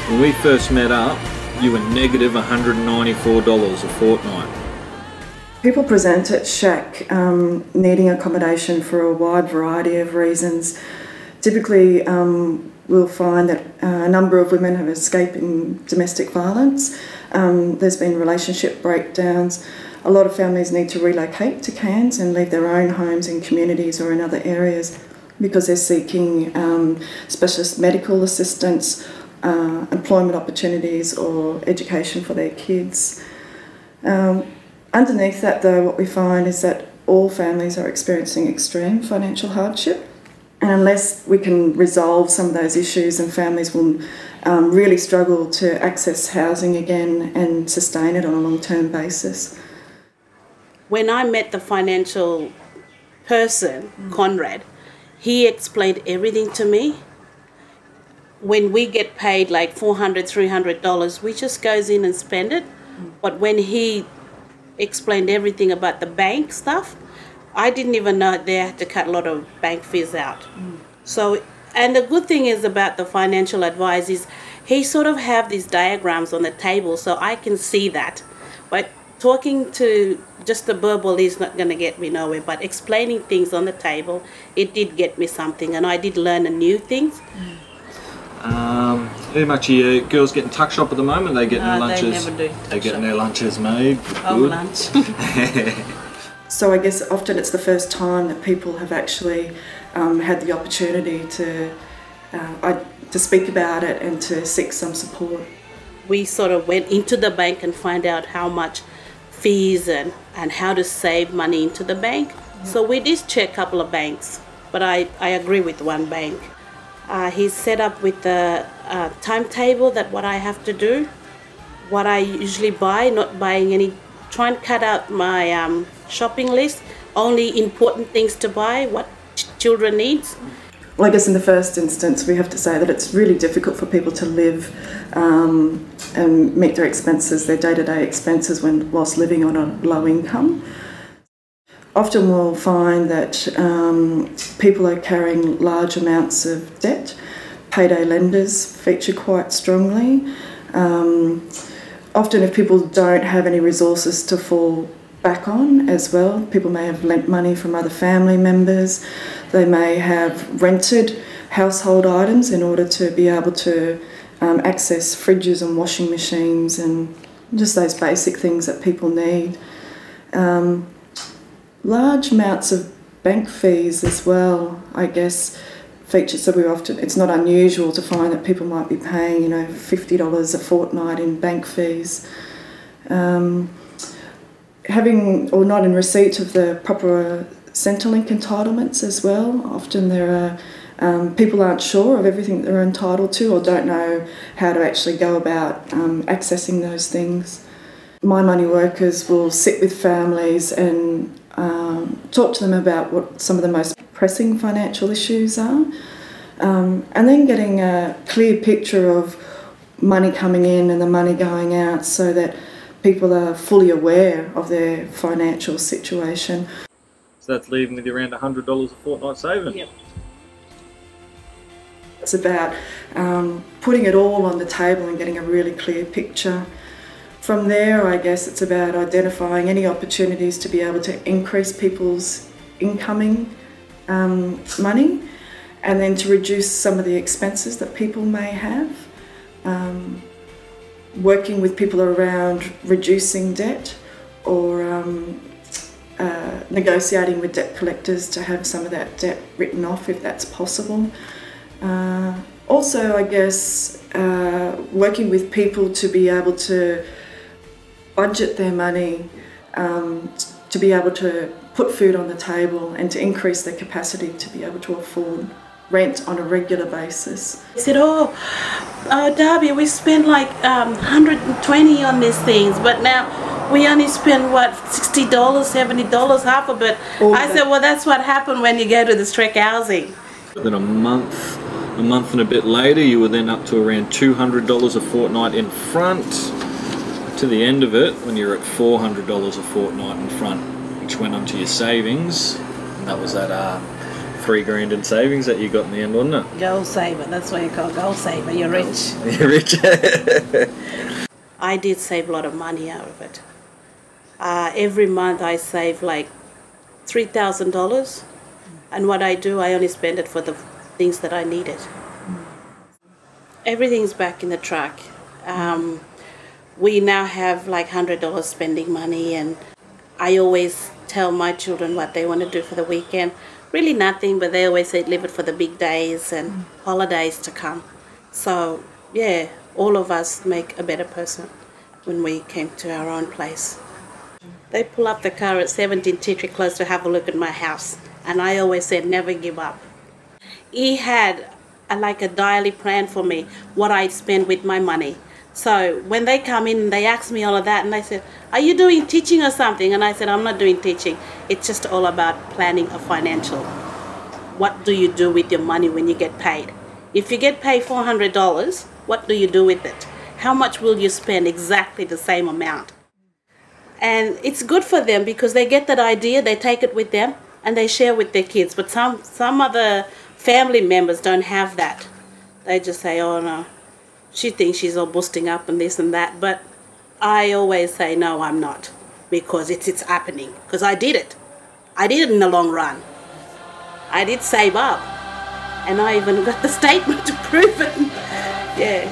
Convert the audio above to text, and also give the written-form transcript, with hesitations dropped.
When we first met up, you were negative $194 a fortnight. People present at SHAC needing accommodation for a wide variety of reasons. Typically, we'll find that a number of women have escaped domestic violence. There's been relationship breakdowns. A lot of families need to relocate to Cairns and leave their own homes in communities or in other areas because they're seeking specialist medical assistance, employment opportunities or education for their kids. Underneath that though, what we find is that all families are experiencing extreme financial hardship, and unless we can resolve some of those issues, and families will really struggle to access housing again and sustain it on a long-term basis. When I met the financial person, Conrad, he explained everything to me. When we get paid like $400, $300, we just goes in and spend it. But when he explained everything about the bank stuff, I didn't even know they had to cut a lot of bank fees out. So, and the good thing is about the financial advice is he sort of have these diagrams on the table so I can see that. But talking to just the verbal is not going to get me nowhere, but explaining things on the table, it did get me something, and I did learn a new things. How much are your girls getting tuck shop at the moment? They getting lunches? They never do. They're getting their lunches made. Home lunch. So I guess often it's the first time that people have actually had the opportunity to speak about it and to seek some support. We sort of went into the bank and find out how much fees and how to save money into the bank. So we did check a couple of banks, but I agree with one bank. He's set up with a timetable that what I have to do, what I usually buy, not buying any, try and cut out my shopping list, only important things to buy, what children needs. Well, I guess in the first instance we have to say that it's really difficult for people to live and meet their expenses, their day-to-day expenses whilst living on a low income. Often we'll find that people are carrying large amounts of debt. Payday lenders feature quite strongly. Often if people don't have any resources to fall back on as well, people may have lent money from other family members. They may have rented household items in order to be able to access fridges and washing machines and just those basic things that people need. Large amounts of bank fees as well, I guess, feature. So it's not unusual to find that people might be paying, $50 a fortnight in bank fees. Having or not in receipt of the proper Centrelink entitlements as well. Often there are people aren't sure of everything that they're entitled to or don't know how to actually go about accessing those things. My Money workers will sit with families and talk to them about what some of the most pressing financial issues are, and then getting a clear picture of money coming in and the money going out so that people are fully aware of their financial situation. So that's leaving with you around $100 a fortnight saving? Yep. It's about putting it all on the table and getting a really clear picture. From there, I guess it's about identifying any opportunities to be able to increase people's incoming money, and then to reduce some of the expenses that people may have. Working with people around reducing debt or negotiating with debt collectors to have some of that debt written off if that's possible. Also, I guess, working with people to be able to budget their money, to be able to put food on the table and to increase their capacity to be able to afford rent on a regular basis. He said, Darby, we spent like $120 on these things, but now we only spend, what, $60, $70, half of it. I said, well, that's what happened when you go to the Shelter Housing. Then a month and a bit later, you were then up to around $200 a fortnight in front. To the end of it, when you're at $400 a fortnight in front, which went onto your savings, and that was at 3 grand in savings that you got in the end, wasn't it? Goal saver, that's what you call goal saver. You're rich. You're rich. I did save a lot of money out of it. Every month I save like $3,000, and what I do, I only spend it for the things that I needed. Everything's back in the truck. We now have like $100 spending money, and I always tell my children what they want to do for the weekend. Really nothing, but they always say leave it for the big days and holidays to come. So yeah, all of us make a better person when we came to our own place. They pull up the car at 17 Tea Close to have a look at my house, and I always said never give up. He had like a daily plan for me, what I spend with my money. So when they come in and they ask me all of that, and they said, are you doing teaching or something? And I said, I'm not doing teaching. It's just all about planning a financial. What do you do with your money when you get paid? If you get paid $400, what do you do with it? How much will you spend? Exactly the same amount. And it's good for them because they get that idea, they take it with them, and they share with their kids. But some other family members don't have that. They just say, oh no, she thinks she's all boosting up and this and that. But I always say, no, I'm not, because it's happening. Because I did it. I did it in the long run. I did save up. And I even got the statement to prove it. Yeah.